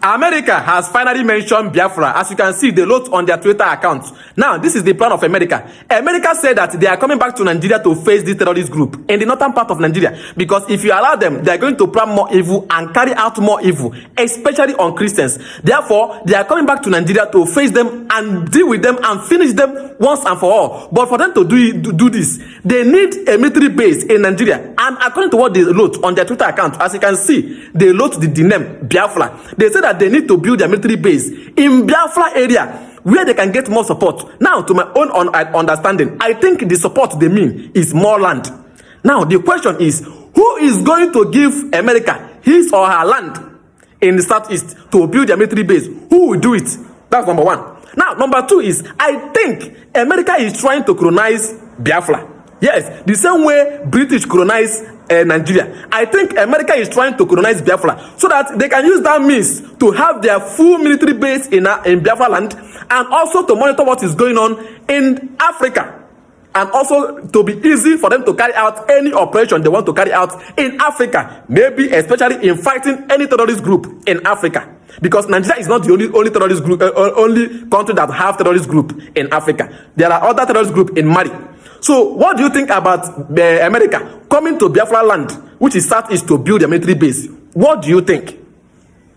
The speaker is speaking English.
America has finally mentioned Biafra. As you can see, they wrote on their Twitter account. Now, this is the plan of America. America said that they are coming back to Nigeria to face this terrorist group in the northern part of Nigeria. Because if you allow them, they are going to plan more evil and carry out more evil, especially on Christians. Therefore, they are coming back to Nigeria to face them and deal with them and finish them once and for all. But for them to do this, they need a military base in Nigeria. And according to what they wrote on their Twitter account, as you can see, they wrote the name Biafra. They said that they need to build their military base in Biafra area where they can get more support. Now, to my own understanding, I think the support they mean is more land. Now, the question is, who is going to give America his or her land in the southeast to build their military base? Who will do it? That's number one. Now, number two is, I think America is trying to colonize Biafra. Yes, the same way British colonized Nigeria. I think America is trying to colonize Biafra so that they can use that means to have their full military base in Biafra land, and also to monitor what is going on in Africa, and also to be easy for them to carry out any operation they want to carry out in Africa, maybe especially in fighting any terrorist group in Africa. Because Nigeria is not the only terrorist group, only country that have terrorist group in Africa. There are other terrorist groups in Mali. So what do you think about America coming to Biafra land, which is southeast, to build a military base? What do you think?